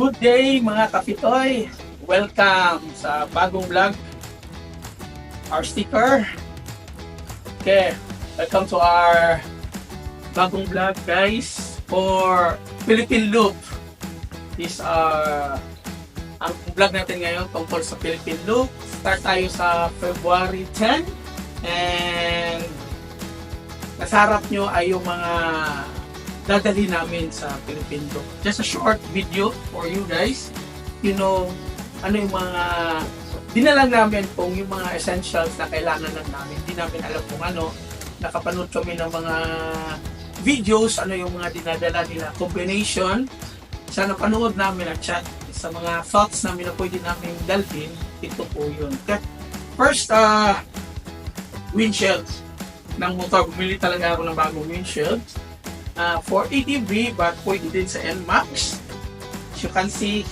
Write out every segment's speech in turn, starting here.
Good day mga kapitoy! Welcome sa bagong vlog, our sticker. Okay, welcome to our bagong vlog guys for Philippine Loop. This ang vlog natin ngayon tungkol sa Philippine Loop. Start tayo sa February 10 and nasa harap nyo ay yung mga dadali namin sa Philippine Loop. Just a short video for you guys. You know, ano yung mga dinalang namin kung yung mga essentials na kailangan lang namin. Hindi namin alam kung ano. Nakapanood kami ng mga videos, ano yung mga dinadala nila. Combination. Sa napanood namin at chat, sa mga thoughts namin na pwede namin dalhin, ito po yun. Okay. First, windshield ng motor. Bumili talaga ako ng bagong windshield. For ATV, but pwede din sa NMAX. As you can see,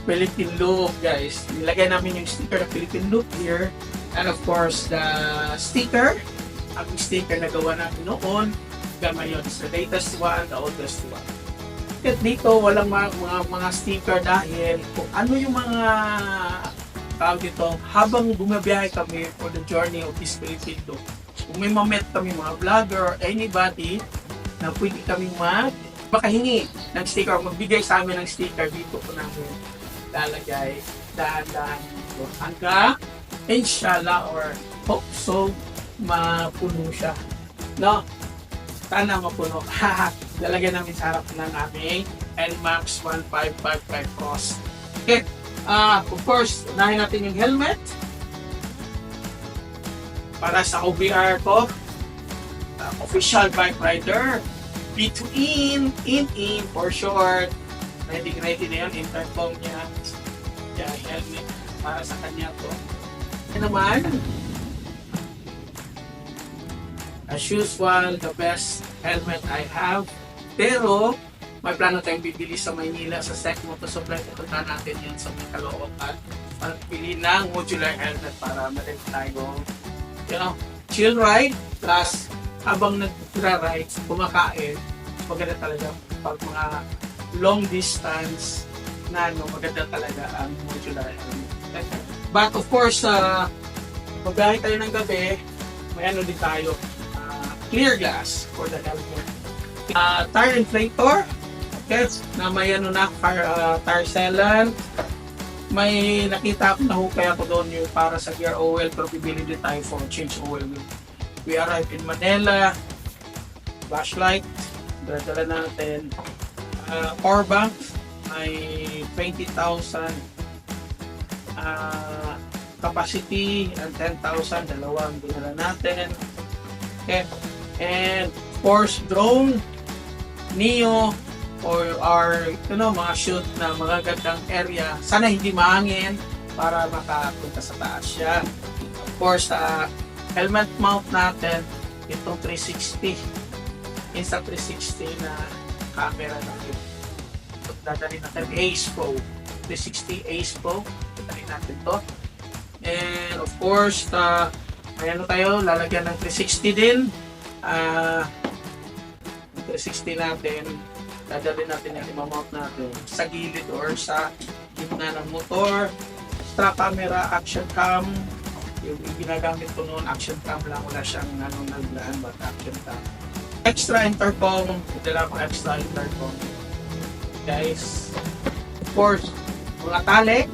Philippine Loop, guys. Nilagay namin yung sticker ng Philippine Loop here. And of course, the sticker, ang sticker na gawa natin noon, ngayon is the latest one, the oldest one. At dito, walang mga sticker dahil kung ano yung mga tawag dito, habang bumabiyahe kami for the journey of this Philippine Loop. Kung may ma-met kami mga vlogger or anybody na pwede kaming makahingi ng sticker, magbigay sa amin ng sticker, dito po namin lalagay dahan-dahan dito hanggang inshallah or hope so mapuno siya, no? Sana mapuno. Lalagyan namin sa harap ng aming NMAX 1555 Cross. Okay, of course, unahin natin yung helmet para sa OBR ko. Official bike rider, B2 in for short. Ready na yun, intercom niya. Yeah, helmet para sa kanya to. Yan naman, as usual, the best helmet I have. Pero, may plano tayong bibili sa Maynila sa Sec Moto Supply. Pupunta natin yun sa may Caloocan para pili ng modular helmet para madali tayo, you know, chill ride plus habang nag-ride, kumakain, maganda talaga pag mga long distance na maganda talaga ang modular helmet. But of course, magbiyahe tayo ng gabi, may ano din tayo, clear glass for the helmet. Tire inflator, okay, na may ano na, tire sealant. May nakita ako na hukay ako doon yung para sa gear oil, pero bibili din tayo for change oil. We arrived in Manila, flashlight, dala natin, power bank, may 20,000 capacity and 10,000, dalawang dinala natin. Okay. And of course, drone, Neo, or our mga shoot na mga gandang area. Sana hindi mahangin para makapunta sa taas siya. Of course, helmet mount natin, itong 360, Insta360 na camera natin. Dadalhin natin Ace Pro, 360 Ace Pro, dadalhin natin to. And of course, may ano tayo, lalagyan ng 360 din. 360 natin, dadalhin natin yung imamount natin sa gilid or sa gitna ng motor. Extra camera, action cam, yung ginagamit ko noon, action cam lang, wala siyang naglaan, but action cam. Extra intercom, dala ko extra intercom. Guys, of course, mga tali,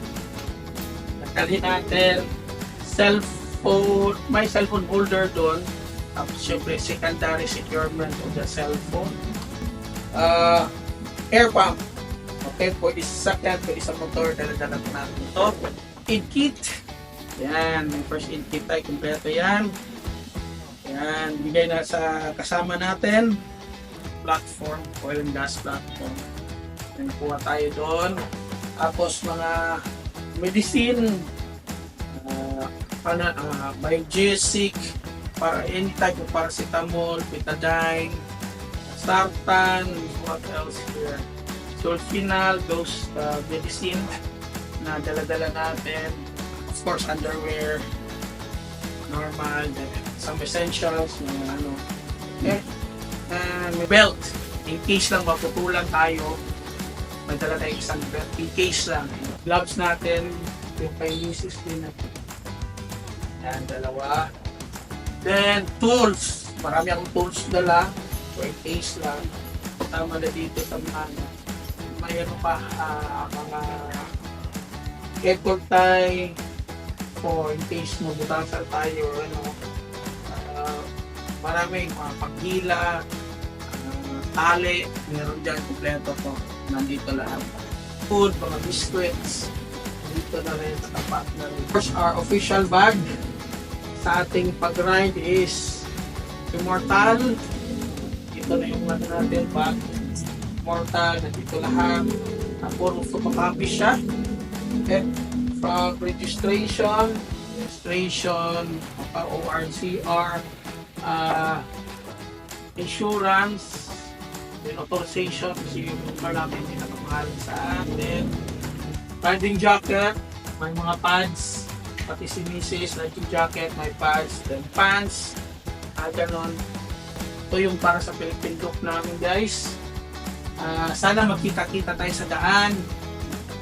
nagtalhin natin, cellphone, may cellphone holder doon, tapos syempre secondary securement of the cellphone. Air pump, okay, pwede sa sakyan, pwede sa motor, dala-dala po natin ito. Aid kit, yan, may first aid kit tayo, kumpleto yan. Yan, bigay na sa kasama natin. Platform, oil and gas platform. Yan, kuha tayo doon. Tapos mga medicine, Biogesic, para any type of paracetamol, betadine, sartan, what else here? Sulfinal, those medicine na dala-dala natin. Of course, underwear, normal, some essentials, mga ano. Okay? And may belt, in case lang maputulan tayo, may dala tayong isang case lang. Gloves natin, yung kay Mrs. din natin. Yan, dalawa. Then, tools. Marami akong tools dala. So, yung case lang. Tama na dito sa mga may ano pa, mga kettle tie for in case mabutasan tayo, ano. Marami mga paghila, tali, meron dyan kompleto to. Nandito lahat. Food, mga biscuits, dito na rin, natapat na rin. First, our official bag sa ating pag-ride is Immortal. Ito na yung ano natin, bag. Immortal, nandito lahat. Puro photocopy siya. Okay. From registration, ORCR, insurance, then authorization, kasi yung namin pinakamahal sa atin. Riding jacket, may mga pads, pati si Mrs. riding jacket, may pads, then pants, ganon. Ito yung para sa Philippine look namin, guys. Sana magkita-kita tayo sa daan.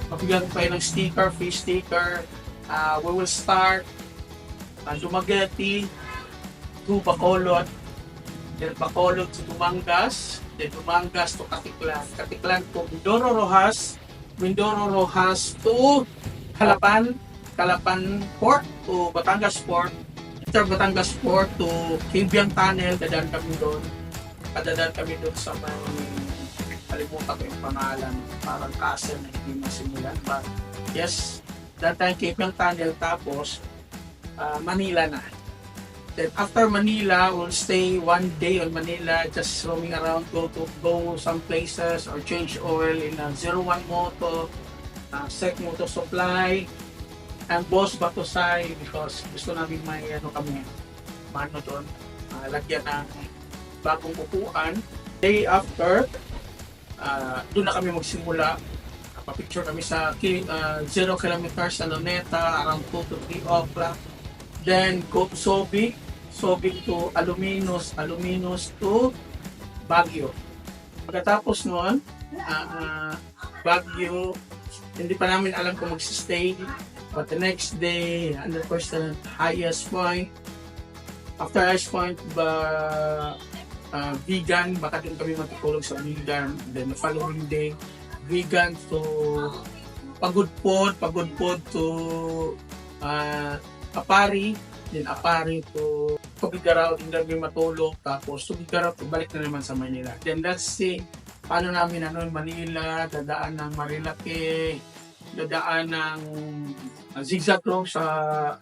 Mabigyan ko ng sticker, free sticker. We will start Dumaguete to Bacolod, then Bacolod to Dumangas, then Dumangas to Katiklan, Katiklan to Mindoro Rojas to Calapan, Calapan Port to Batangas Port, after Batangas Port to Kimbiang Tunnel. Dadaan kami doon. Dadaan kami doon sa may kalimutan ko yung pangalan, parang castle na hindi masimulan. But yes, that time Kimbiang Tunnel, tapos Manila na. Then after Manila, we'll stay one day on Manila, just roaming around, go some places or change oil in 01 Moto, Sec Moto Supply, and Boss Batosay, because gusto namin may ano kami, mano doon, lagyan ng bagong upuan. Day after, doon na kami magsimula. Papicture kami sa 0 kilometers sa Luneta, around 2 to 3 o'clock. Then go to Subic to Aluminos to Baguio. Pagkatapos noon, Baguio, hindi pa namin alam kung mag-stay. But the next day, 100% highest point. After highest point, Vegan, baka din kami matutulog sa Vegan. Then the following day, Vegan to Pagudpod to Apari, then Apari to Tubigaraw, din kami matulog. Tapos Tubigaraw, balik na naman sa Manila. Then let's see, paano namin Manila, dadaan ng Marilake, dadaan ng zigzag road sa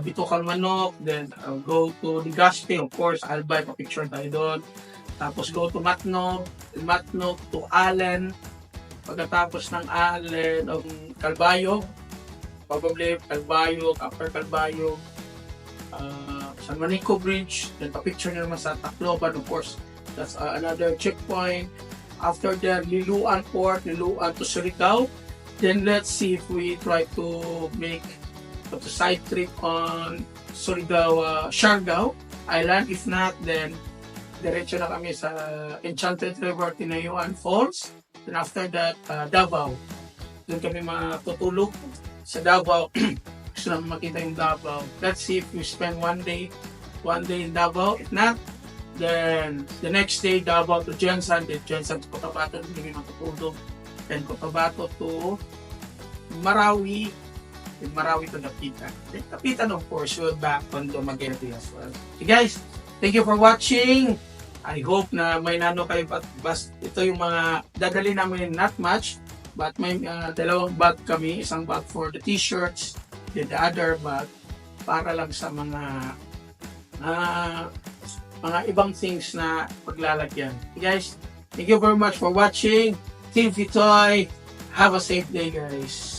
Bitocal Manok, then go to Legazpi, of course, Albay, pa-picture tayo doon. Tapos go to Matnog to Allen. Pagkatapos ng Allen, Calbayog, probably Calbayog, after Calbayog, San Manico Bridge, then pa-picture nyo naman sa Tacloban, of course, that's another checkpoint. After that, Liloan Port, Liloan to Surigao. Then let's see if we try to make a side trip on Surigao, Siargao Island. If not, then diretso na kami sa Enchanted River, Tinayuan Falls. Then after that, Davao. Doon kami matutulog sa Davao. Gusto namin makita yung Davao. Let's see if we spend one day in Davao. If not, then the next day, Davao to Jensan. Then Jensan to Cotabato, doon kami matutulog. Then Cotabato to Marawi. Then Marawi to Dapitan. Then Dapitan, of course, we're back on Dumaguete as well. Okay guys, thank you for watching. I hope na may nano kayo, bas ito yung mga dadali namin, not much, but may dalawang bag kami, isang bag for the t-shirts, then the other bag para lang sa mga ibang things na paglalagyan. Okay guys, thank you very much for watching. Team Vitoy, have a safe day guys.